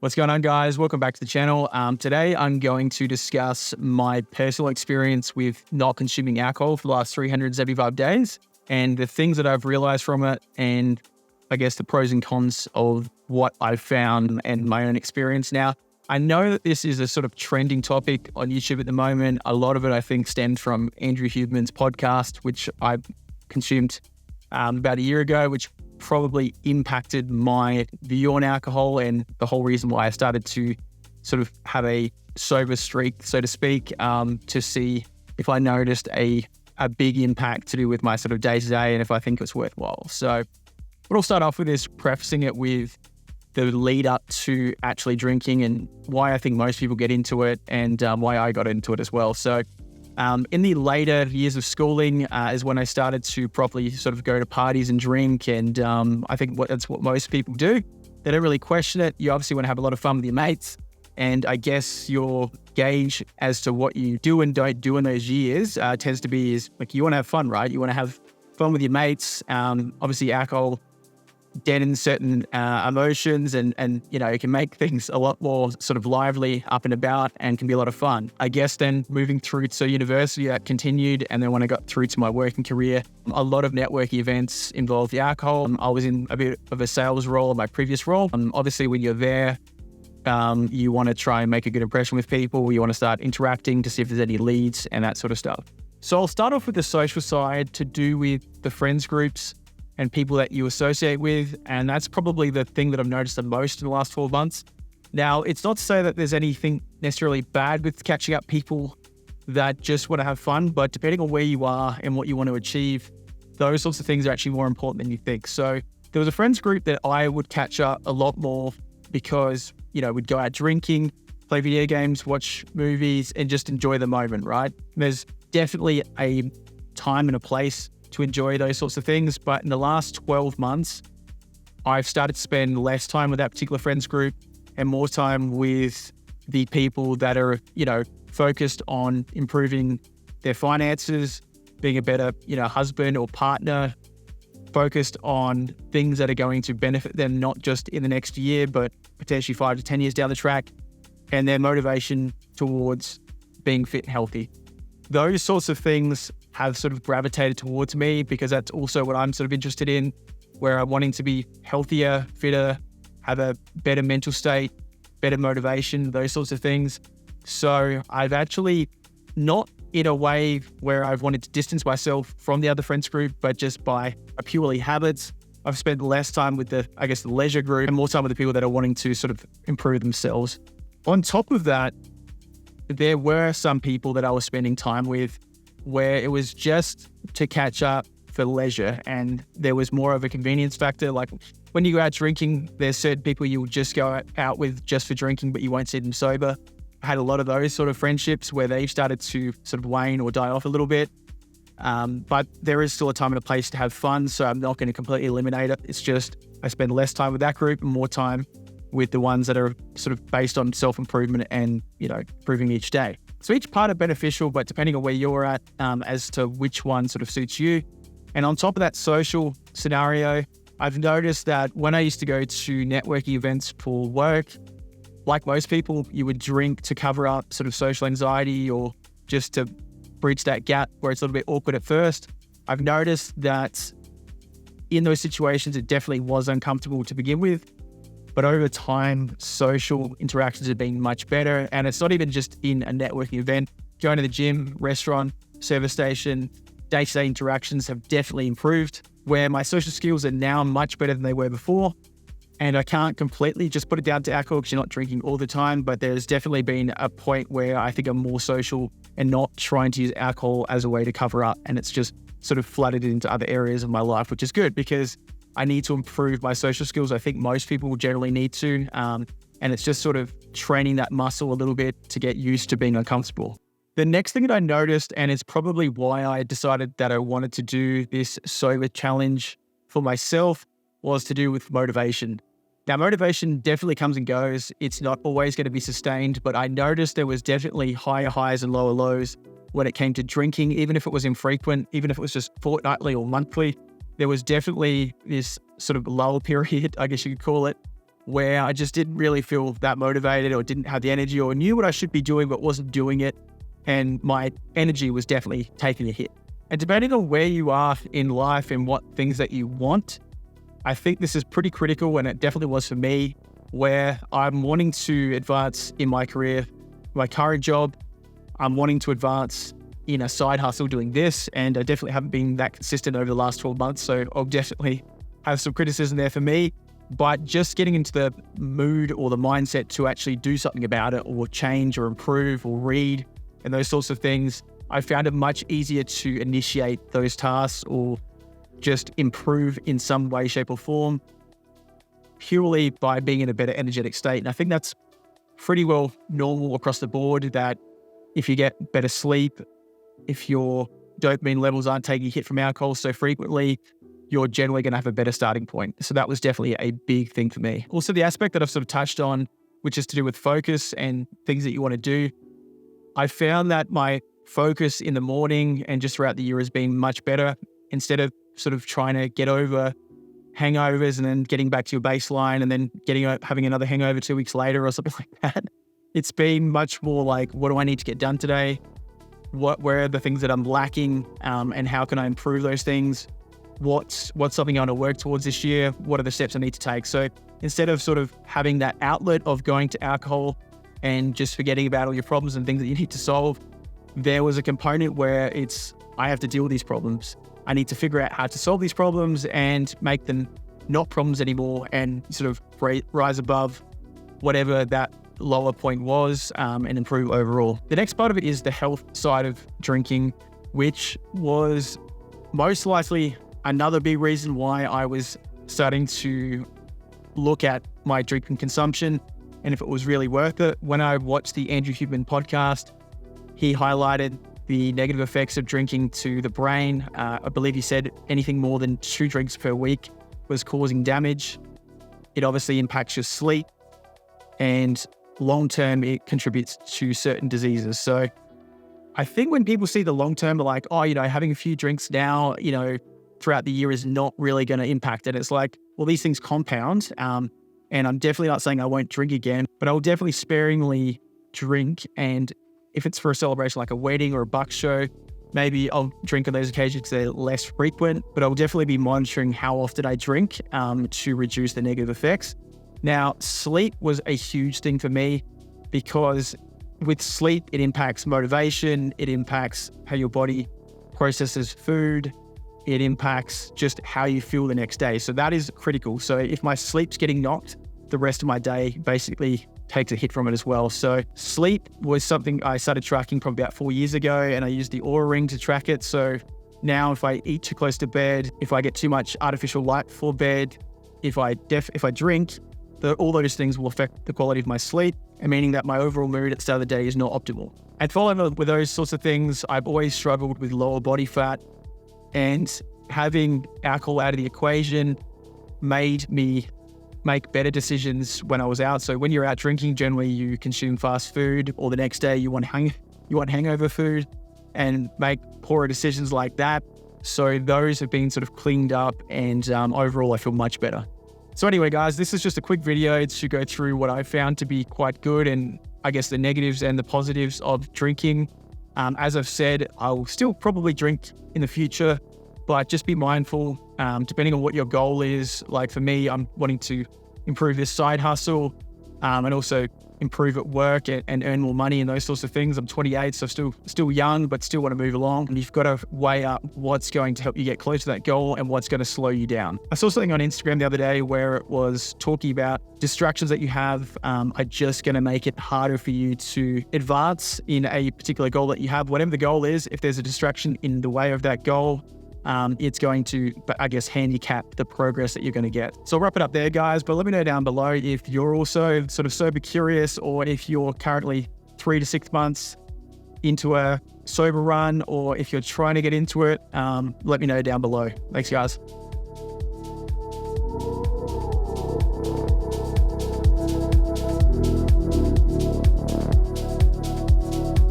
What's going on, guys? Welcome back to the channel. Today, I'm going to discuss my personal experience with not consuming alcohol for the last 375 days and the things that I've realized from it, and I guess the pros and cons of what I've found and my own experience. Now, I know that this is a sort of trending topic on YouTube at the moment. A lot of it, I think, stemmed from Andrew Huberman's podcast, which I consumed about a year ago, which probably impacted my view on alcohol and the whole reason why I started to sort of have a sober streak, so to speak, to see if I noticed a big impact to do with my sort of day-to-day and if I think it's worthwhile. So what I'll start off with is prefacing it with the lead up to actually drinking and why I think most people get into it and why I got into it as well. So in the later years of schooling is when I started to properly sort of go to parties and drink. And I think that's what most people do. They don't really question it. You obviously want to have a lot of fun with your mates. And I guess your gauge as to what you do and don't do in those years tends to be is like, you want to have fun, right? You want to have fun with your mates. Obviously alcohol deadens certain emotions and you know, it can make things a lot more sort of lively up and about and can be a lot of fun. I guess then moving through to university, that continued. And then when I got through to my working career, a lot of networking events involved the alcohol. I was in a bit of a sales role in my previous role. Obviously when you're there, you want to try and make a good impression with people. You want to start interacting to see if there's any leads and that sort of stuff. So I'll start off with the social side to do with the friends groups and people that you associate with. And that's probably the thing that I've noticed the most in the last 12 months. Now, it's not to say that there's anything necessarily bad with catching up people that just want to have fun, but depending on where you are and what you want to achieve, those sorts of things are actually more important than you think. So there was a friends group that I would catch up a lot more because, you know, we'd go out drinking, play video games, watch movies, and just enjoy the moment, right? There's definitely a time and a place to enjoy those sorts of things. But in the last 12 months, I've started to spend less time with that particular friends group and more time with the people that are, you know, focused on improving their finances, being a better, you know, husband or partner, focused on things that are going to benefit them, not just in the next year, but potentially 5 to 10 years down the track, and their motivation towards being fit and healthy. Those sorts of things have sort of gravitated towards me because that's also what I'm sort of interested in, where I'm wanting to be healthier, fitter, have a better mental state, better motivation, those sorts of things. So I've actually, not in a way where I've wanted to distance myself from the other friends group, but just by purely habits, I've spent less time with the leisure group and more time with the people that are wanting to sort of improve themselves. On top of that, there were some people that I was spending time with where it was just to catch up for leisure and there was more of a convenience factor. Like when you go out drinking, there's certain people you will just go out with just for drinking, but you won't see them sober. I had a lot of those sort of friendships where they've started to sort of wane or die off a little bit. But there is still a time and a place to have fun, so I'm not going to completely eliminate it. It's just I spend less time with that group and more time with the ones that are sort of based on self-improvement and, you know, improving each day. So each part are beneficial, but depending on where you're at, as to which one sort of suits you. And on top of that social scenario, I've noticed that when I used to go to networking events for work, like most people, you would drink to cover up sort of social anxiety or just to bridge that gap where it's a little bit awkward at first. I've noticed that in those situations, it definitely was uncomfortable to begin with. But over time, social interactions have been much better. And it's not even just in a networking event. Going to the gym, restaurant, service station, day-to-day interactions have definitely improved, where my social skills are now much better than they were before. And I can't completely just put it down to alcohol because you're not drinking all the time, but there's definitely been a point where I think I'm more social and not trying to use alcohol as a way to cover up. And it's just sort of flooded into other areas of my life, which is good because I need to improve my social skills. I think most people generally need to. And it's just sort of training that muscle a little bit to get used to being uncomfortable. The next thing that I noticed, and it's probably why I decided that I wanted to do this sober challenge for myself, was to do with motivation. Now, motivation definitely comes and goes. It's not always going to be sustained, but I noticed there was definitely higher highs and lower lows when it came to drinking, even if it was infrequent, even if it was just fortnightly or monthly. There was definitely this sort of lull period, I guess you could call it, where I just didn't really feel that motivated or didn't have the energy or knew what I should be doing but wasn't doing it. And my energy was definitely taking a hit. And depending on where you are in life and what things that you want, I think this is pretty critical, and it definitely was for me, where I'm wanting to advance in my career, my current job. I'm wanting to advance in a side hustle doing this, and I definitely haven't been that consistent over the last 12 months, so I'll definitely have some criticism there for me. But just getting into the mood or the mindset to actually do something about it or change or improve or read and those sorts of things, I found it much easier to initiate those tasks or just improve in some way, shape or form purely by being in a better energetic state. And I think that's pretty well normal across the board, that if you get better sleep, if your dopamine levels aren't taking a hit from alcohol so frequently, you're generally going to have a better starting point. So that was definitely a big thing for me. Also, the aspect that I've sort of touched on, which is to do with focus and things that you want to do, I found that my focus in the morning and just throughout the year has been much better. Instead of sort of trying to get over hangovers and then getting back to your baseline and then having another hangover 2 weeks later or something like that, it's been much more like, what do I need to get done today? Where are the things that I'm lacking, and how can I improve those things? What's something I want to work towards this year? What are the steps I need to take? So instead of sort of having that outlet of going to alcohol and just forgetting about all your problems and things that you need to solve, there was a component where I have to deal with these problems. I need to figure out how to solve these problems and make them not problems anymore and sort of rise above whatever that lower point was, and improve overall. The next part of it is the health side of drinking, which was most likely another big reason why I was starting to look at my drinking consumption and if it was really worth it. When I watched the Andrew Huberman podcast, he highlighted the negative effects of drinking to the brain. I believe he said anything more than 2 drinks per week was causing damage. It obviously impacts your sleep, and long-term, it contributes to certain diseases. So I think when people see the long-term, they're like, oh, having a few drinks now, throughout the year is not really going to impact it. It's like, well, these things compound. And I'm definitely not saying I won't drink again, but I'll definitely sparingly drink. And if it's for a celebration like a wedding or a buck show, maybe I'll drink on those occasions because they're less frequent, but I'll definitely be monitoring how often I drink to reduce the negative effects. Now, sleep was a huge thing for me because with sleep, it impacts motivation, it impacts how your body processes food, it impacts just how you feel the next day. So that is critical. So if my sleep's getting knocked, the rest of my day basically takes a hit from it as well. So sleep was something I started tracking probably about 4 years ago, and I used the Oura Ring to track it. So now if I eat too close to bed, if I get too much artificial light before bed, if I drink, all those things will affect the quality of my sleep, and meaning that my overall mood at the start of the day is not optimal. And following with those sorts of things, I've always struggled with lower body fat, and having alcohol out of the equation made me make better decisions when I was out. So when you're out drinking, generally you consume fast food, or the next day you want hangover food and make poorer decisions like that. So those have been sort of cleaned up, and overall I feel much better. So anyway, guys, this is just a quick video to go through what I found to be quite good, and I guess the negatives and the positives of drinking. As I've said, I'll still probably drink in the future, but just be mindful, depending on what your goal is. Like for me, I'm wanting to improve this side hustle, and also improve at work and earn more money and those sorts of things. I'm 28, so still young, but still want to move along. And you've got to weigh up what's going to help you get close to that goal and what's going to slow you down. I saw something on Instagram the other day where it was talking about distractions that you have are just going to make it harder for you to advance in a particular goal that you have. Whatever the goal is, if there's a distraction in the way of that goal, it's going to, I guess, handicap the progress that you're going to get. So I'll wrap it up there, guys, but let me know down below if you're also sort of sober curious, or if you're currently 3 to 6 months into a sober run, or if you're trying to get into it. Let me know down below. Thanks, guys.